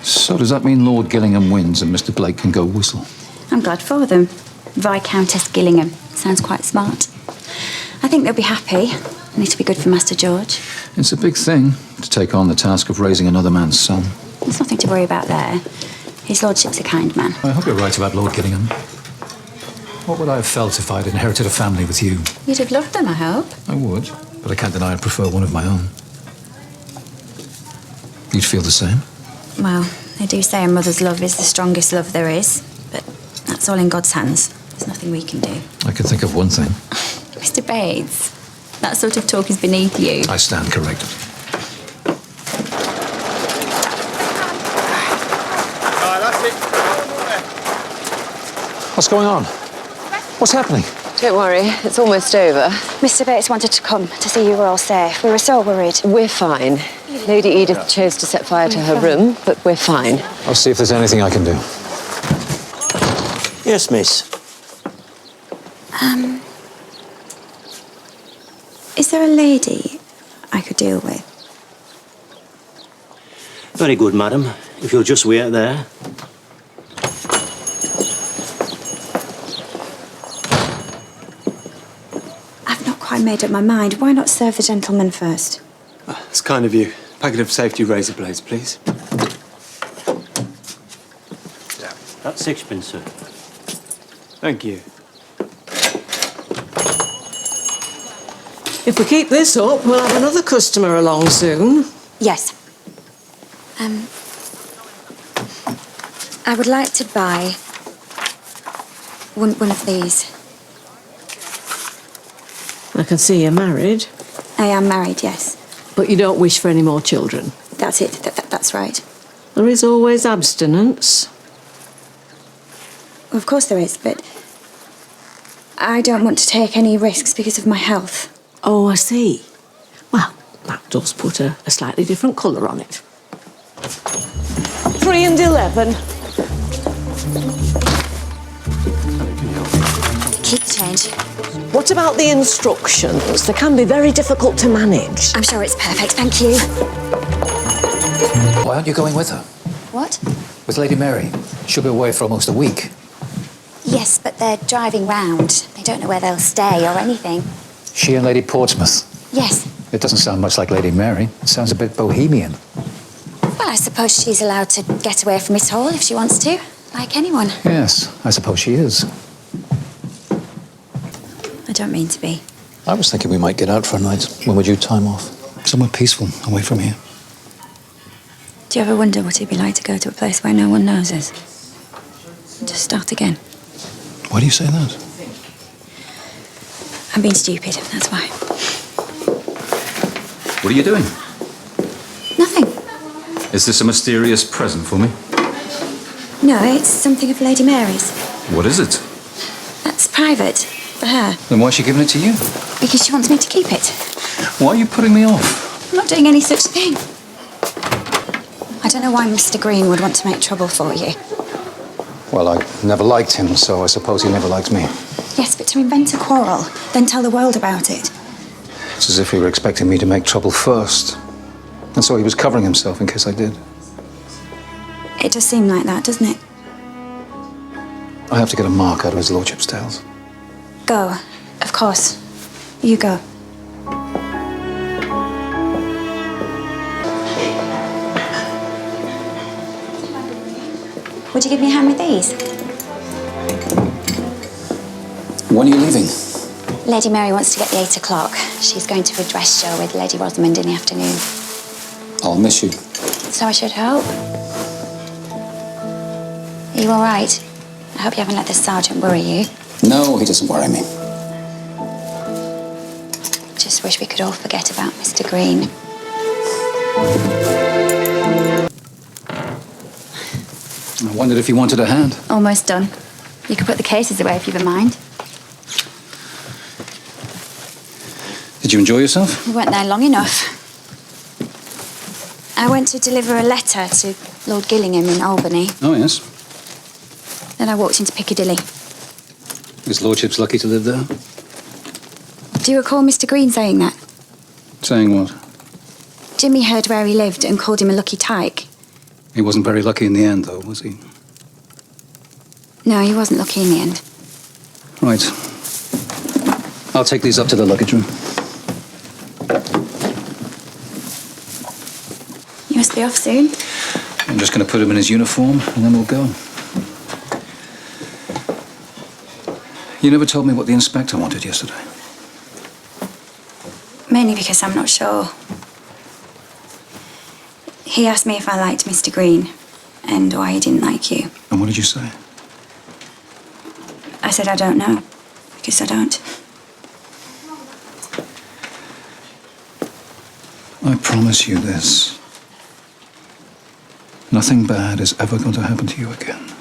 So does that mean Lord Gillingham wins and Mr. Blake can go whistle? I'm glad for them. Viscountess Gillingham. Sounds quite smart. I think they'll be happy, and it'll be good for Master George. It's a big thing to take on the task of raising another man's son. There's nothing to worry about there. His lordship's a kind man. I hope you're right about Lord Gillingham. What would I have felt if I'd inherited a family with you? You'd have loved them, I hope. I would, but I can't deny I'd prefer one of my own. You'd feel the same? Well, they do say a mother's love is the strongest love there is, but that's all in God's hands. There's nothing we can do. I can think of one thing. Mr. Bates, that sort of talk is beneath you. I stand corrected. What's going on? What's happening? Don't worry, it's almost over. Mr. Bates wanted to come to see you were all safe. We were so worried. We're fine. Lady Edith chose to set fire to her room, but we're fine. I'll see if there's anything I can do. Yes, miss. Is there a lady I could deal with? Very good, madam. If you'll just wait there. I've not quite made up my mind. Why not serve the gentleman first? It's kind of you. Packet of safety razor blades, please. That's sixpence, sir. Thank you. If we keep this up, we'll have another customer along soon. Yes. I would like to buy one of these. I can see you're married, I am married, yes. but you don't wish for any more children. That's it. That's right. There is always abstinence. Well, of course there is, but I don't want to take any risks because of my health. Oh, I see. Well, that does put a slightly different colour on it. 3 and 11. Keep the change. What about the instructions? They can be very difficult to manage. I'm sure it's perfect, thank you. Why aren't you going with her? What? With Lady Mary. She'll be away for almost a week. Yes, but they're driving round. They don't know where they'll stay or anything. She and Lady Portsmouth. Yes. It doesn't sound much like Lady Mary. It sounds a bit bohemian. Well, I suppose she's allowed to get away from it all if she wants to, like anyone. Yes, I suppose she is. I don't mean to be. I was thinking we might get out for a night when we're due time off. Somewhere peaceful, away from here. Do you ever wonder what it'd be like to go to a place where no one knows us? Just start again. Why do you say that? I'm being stupid, that's why. What are you doing? Nothing. Is this a mysterious present for me? No, it's something of Lady Mary's. What is it? That's private, for her. Then why is she giving it to you? Because she wants me to keep it. Why are you putting me off? I'm not doing any such thing. I don't know why Mr. Green would want to make trouble for you. Well, I never liked him, so I suppose he never liked me. Yes, but to invent a quarrel, then tell the world about it. It's as if he were expecting me to make trouble first. And so he was covering himself in case I did. It does seem like that, doesn't it? I have to get a mark out of his lordship's tales. Go. Of course. You go. Would you give me a hand with these? When are you leaving? Lady Mary wants to get the 8 o'clock. She's going to a dress show with Lady Rosamond in the afternoon. I'll miss you. So I should hope. Are you all right? I hope you haven't let the sergeant worry you. No, he doesn't worry me. Just wish we could all forget about Mr. Green. I wondered if you wanted a hand. Almost done. You could put the cases away if you've a mind. Did you enjoy yourself? We weren't there long enough. I went to deliver a letter to Lord Gillingham in Albany. Oh, yes. Then I walked into Piccadilly. His lordship's lucky to live there. Do you recall Mr. Green saying that? Saying what? Jimmy heard where he lived and called him a lucky tyke. He wasn't very lucky in the end, though, was he? No, he wasn't lucky in the end. Right. I'll take these up to the luggage room. You must be off soon. I'm just going to put him in his uniform, and then we'll go. You never told me what the inspector wanted yesterday. Mainly because I'm not sure. He asked me if I liked Mr. Green and why he didn't like you. And what did you say? I said I don't know, because I don't. I promise you this. Nothing bad is ever going to happen to you again.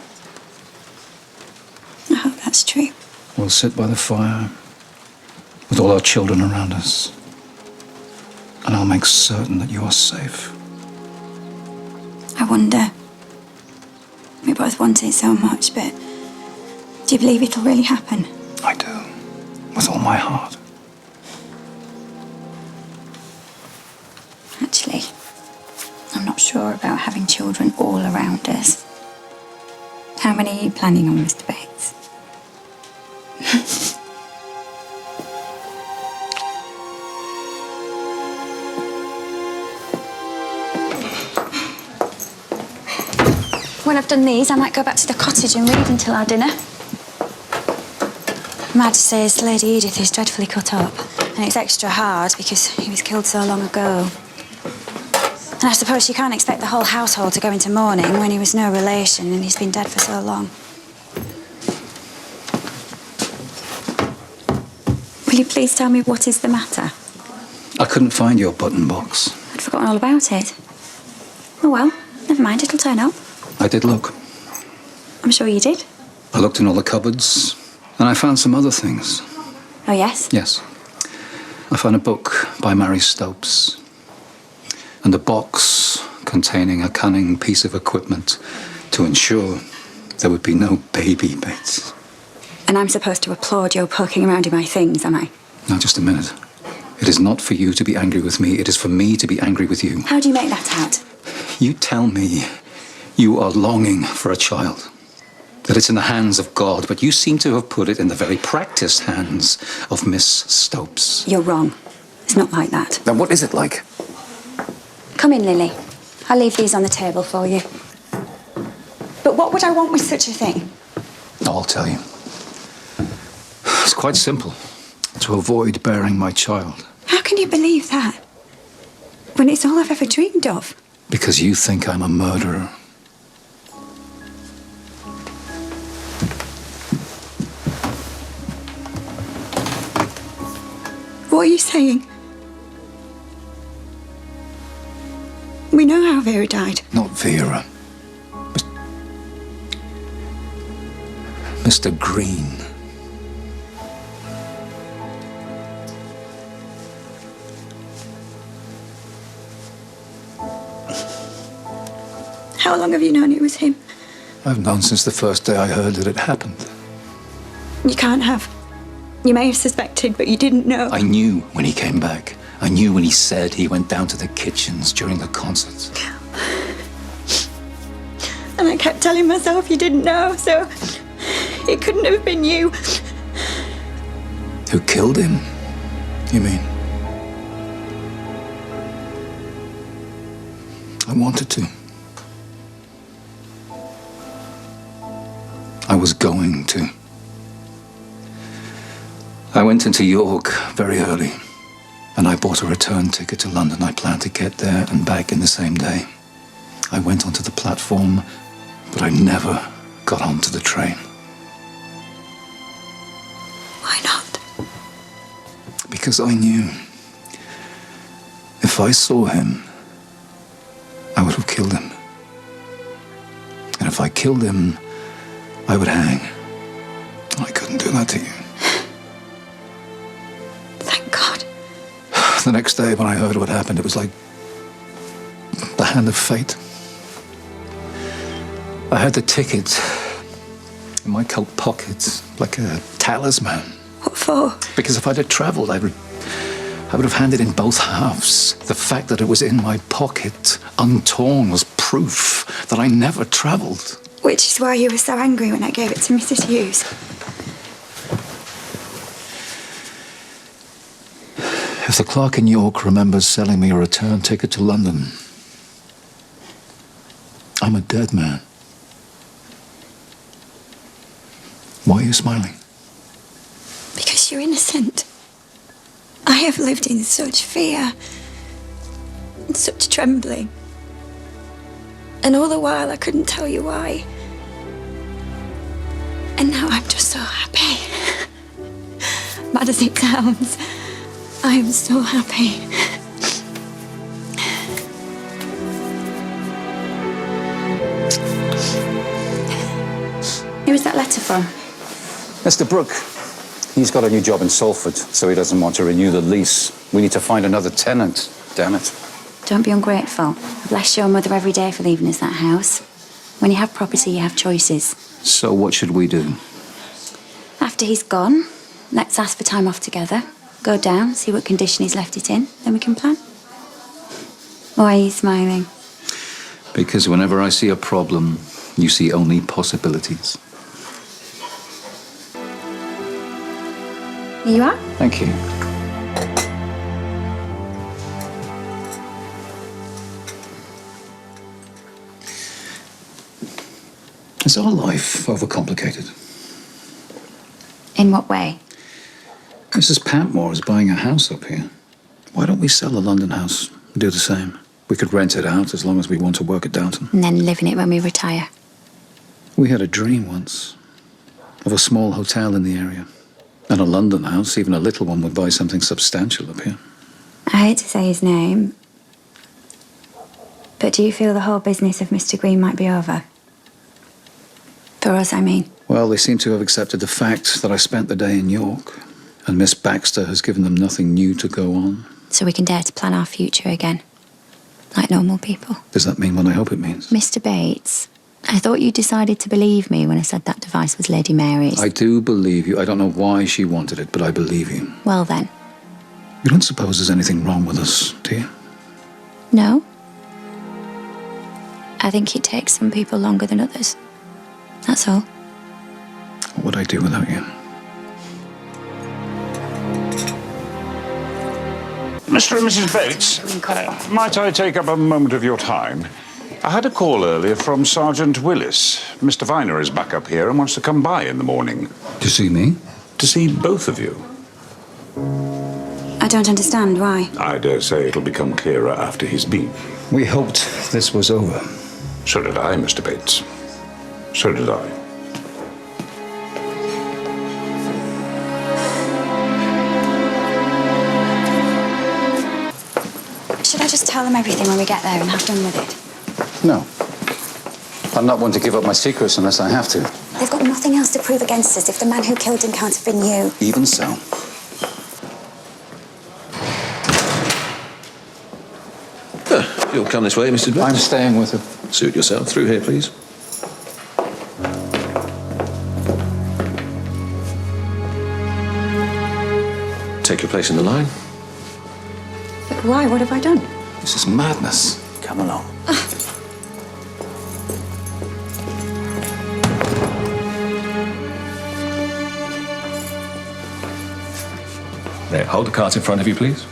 I hope that's true. We'll sit by the fire with all our children around us. And I'll make certain that you are safe. I wonder. We both want it so much, but do you believe it'll really happen? I do. With all my heart. Actually, I'm not sure about having children all around us. How many are you planning on, Mr. Bates? When I've done these, I might go back to the cottage and read until our dinner. Mad says Lady Edith is dreadfully cut up, and it's extra hard because he was killed so long ago. And I suppose you can't expect the whole household to go into mourning when he was no relation and he's been dead for so long. Will you please tell me what is the matter? I couldn't find your button box. I'd forgotten all about it. Oh well, never mind, it'll turn up. I did look. I'm sure you did. I looked in all the cupboards, and I found some other things. Oh yes? Yes. I found a book by Mary Stopes. And a box containing a cunning piece of equipment to ensure there would be no baby Bates. And I'm supposed to applaud your poking around in my things, am I? Now, just a minute. It is not for you to be angry with me. It is for me to be angry with you. How do you make that out? You tell me you are longing for a child, that it's in the hands of God, but you seem to have put it in the very practiced hands of Miss Stopes. You're wrong. It's not like that. Then what is it like? Come in, Lily. I'll leave these on the table for you. But what would I want with such a thing? I'll tell you. It's quite simple. To avoid bearing my child. How can you believe that? When it's all I've ever dreamed of. Because you think I'm a murderer. What are you saying? We know how Vera died. Not Vera. Mr. Green. How long have you known it was him? I've known since the first day I heard that it happened. You can't have. You may have suspected, but you didn't know. I knew when he came back. I knew when he said he went down to the kitchens during the concerts. And I kept telling myself you didn't know, so it couldn't have been you. Who killed him, you mean? I wanted to. I was going to. I went into York very early, and I bought a return ticket to London. I planned to get there and back in the same day. I went onto the platform, but I never got onto the train. Why not? Because I knew if I saw him, I would have killed him. And if I killed him, I would hang. I couldn't do that to you. Thank God. The next day when I heard what happened, it was like the hand of fate. I had the ticket in my coat pocket, like a talisman. What for? Because if I'd have travelled, I would have handed in both halves. The fact that it was in my pocket, untorn, was proof proof that I never travelled. Which is why you were so angry when I gave it to Mrs. Hughes. If the clerk in York remembers selling me a return ticket to London, I'm a dead man. Why are you smiling? Because you're innocent. I have lived in such fear and such trembling. And all the while I couldn't tell you why. And now I'm just so happy. Bad as it sounds, I am so happy. Who was that letter from? Mr. Brooke, he's got a new job in Salford, so he doesn't want to renew the lease. We need to find another tenant, damn it. Don't be ungrateful. I bless your mother every day for leaving us that house. When you have property, you have choices. So what should we do? After he's gone, let's ask for time off together. Go down, see what condition he's left it in, then we can plan. Why are you smiling? Because whenever I see a problem, you see only possibilities. Here you are. Thank you. Is our life overcomplicated? In what way? Mrs. Patmore is buying a house up here. Why don't we sell a London house and do the same? We could rent it out as long as we want to work at Downton. And then live in it when we retire. We had a dream once of a small hotel in the area. And a London house, even a little one, would buy something substantial up here. I hate to say his name, but do you feel the whole business of Mr. Green might be over? For us, I mean. Well, they seem to have accepted the fact that I spent the day in York, and Miss Baxter has given them nothing new to go on. So we can dare to plan our future again, like normal people. Does that mean what I hope it means? Mr. Bates, I thought you decided to believe me when I said that device was Lady Mary's. I do believe you. I don't know why she wanted it, but I believe you. Well then. You don't suppose there's anything wrong with us, do you? No. I think it takes some people longer than others. That's all. What would I do without you? Mr. and Mrs. Bates, might I take up a moment of your time? I had a call earlier from Sergeant Willis. Mr. Viner is back up here and wants to come by in the morning. To see me? To see both of you. I don't understand why. I dare say it'll become clearer after he's been. We hoped this was over. So did I, Mr. Bates. So did I. Should I just tell them everything when we get there and have done with it? No. I'm not one to give up my secrets unless I have to. They've got nothing else to prove against us if the man who killed him can't have been you. Even so. You'll come this way, Mr. Bates. I'm staying with her. Suit yourself. Through here, please. Take your place in the line. But why? What have I done? This is madness. Come along. There, hold the cart in front of you, please.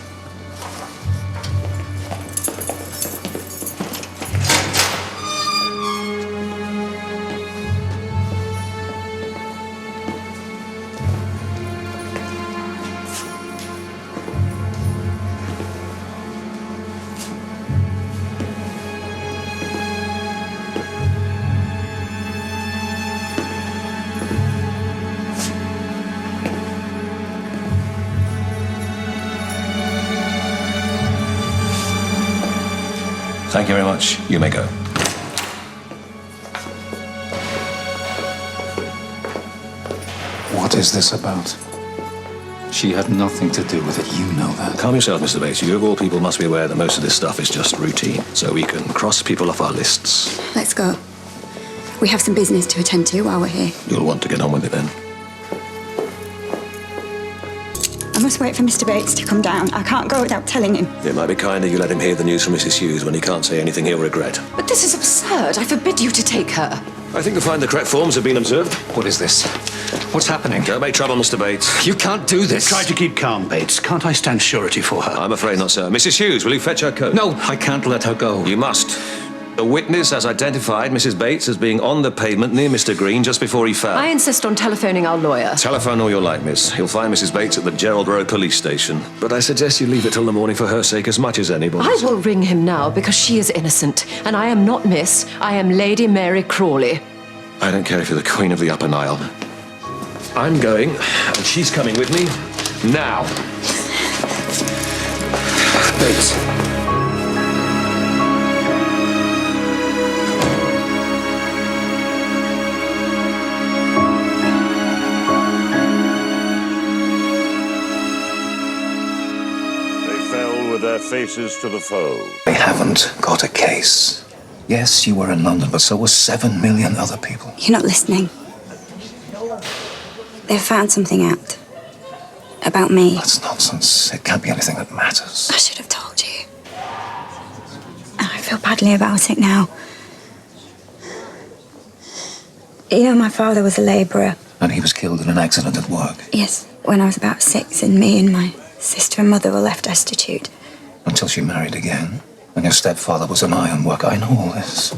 Thank you very much. You may go. What is this about? She had nothing to do with it. You know that. Calm yourself, Mr. Bates. You, of all people, must be aware that most of this stuff is just routine, so we can cross people off our lists. Let's go. We have some business to attend to while we're here. You'll want to get on with it then. must wait for Mr. Bates to come down. I can't go without telling him. It might be kinder you let him hear the news from Mrs. Hughes when he can't say anything he'll regret. But this is absurd. I forbid you to take her. I think you'll find the correct forms have been observed. What is this? What's happening? Don't make trouble, Mr. Bates. You can't do this. Try to keep calm, Bates. Can't I stand surety for her? I'm afraid not, sir. Mrs. Hughes, will you fetch her coat? No, I can't let her go. You must. The witness has identified Mrs. Bates as being on the pavement near Mr. Green just before he fell. I insist on telephoning our lawyer. Telephone all you like, miss. You'll find Mrs. Bates at the Gerald Row police station. But I suggest you leave it till the morning for her sake as much as anybody's. I will ring him now because she is innocent. And I am not Miss. I am Lady Mary Crawley. I don't care if you're the Queen of the Upper Nile. I'm going, and she's coming with me now. Bates. With their faces to the foe. They haven't got a case. Yes, you were in London, but so were 7 million other people. You're not listening. They've found something out. About me. That's nonsense. It can't be anything that matters. I should have told you. And I feel badly about it now. You know, my father was a labourer. And he was killed in an accident at work. Yes, when I was about 6, and me and my sister and mother were left destitute. Until she married again. And your stepfather was an iron worker. I know all this.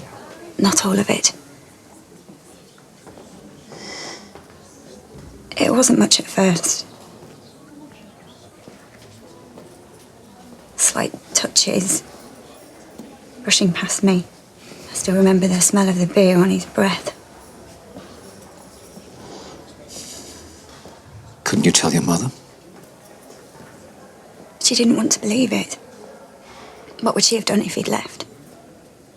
Not all of it. It wasn't much at first. Slight touches. Brushing past me. I still remember the smell of the beer on his breath. Couldn't you tell your mother? She didn't want to believe it. What would she have done if he'd left?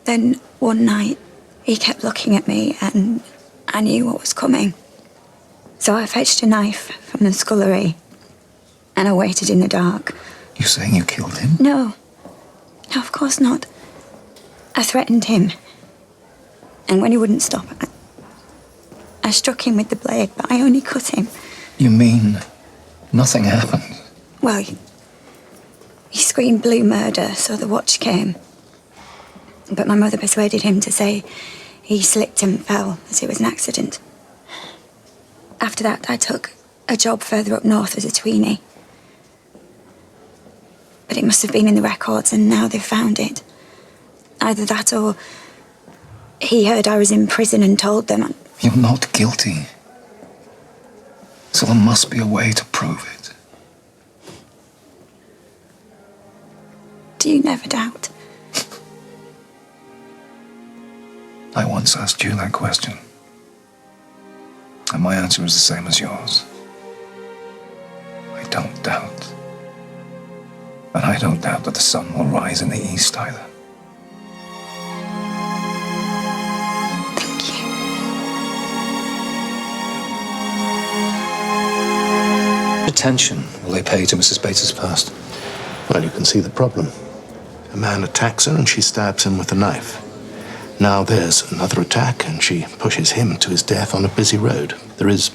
Then one night, he kept looking at me and I knew what was coming. So I fetched a knife from the scullery and I waited in the dark. You saying you killed him? No. No, of course not. I threatened him. And when he wouldn't stop, I struck him with the blade, but I only cut him. You mean nothing happened? Well, he screamed blue murder, so the watch came. But my mother persuaded him to say he slipped and fell, that it was an accident. After that, I took a job further up north as a tweenie. But it must have been in the records, and now they've found it. Either that or he heard I was in prison and told them. You're not guilty. So there must be a way to prove it. Do you never doubt? I once asked you that question. And my answer is the same as yours. I don't doubt. And I don't doubt that the sun will rise in the east either. Thank you. Attention will they pay to Mrs. Bates's past? Well, you can see the problem. A man attacks her and she stabs him with a knife. Now there's another attack and she pushes him to his death on a busy road. There is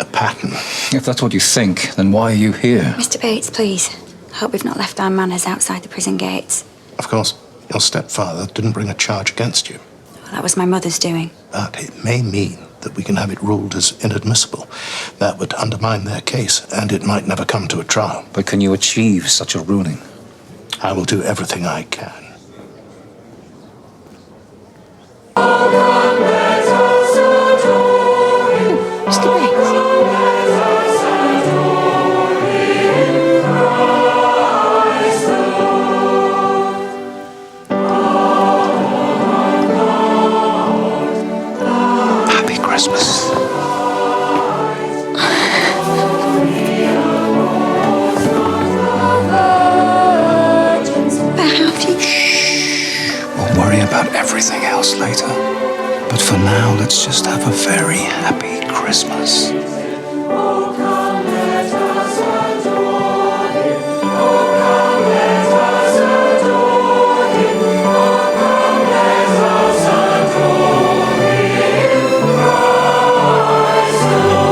a pattern. If that's what you think, then why are you here? Mr. Bates, please. I hope we've not left our manners outside the prison gates. Of course, your stepfather didn't bring a charge against you. Well, that was my mother's doing. But it may mean that we can have it ruled as inadmissible. That would undermine their case, and it might never come to a trial. But can you achieve such a ruling? I will do everything I can. Mr. Bates. Happy Christmas. We'll worry about everything else later. But for now, let's just have a very happy Christmas.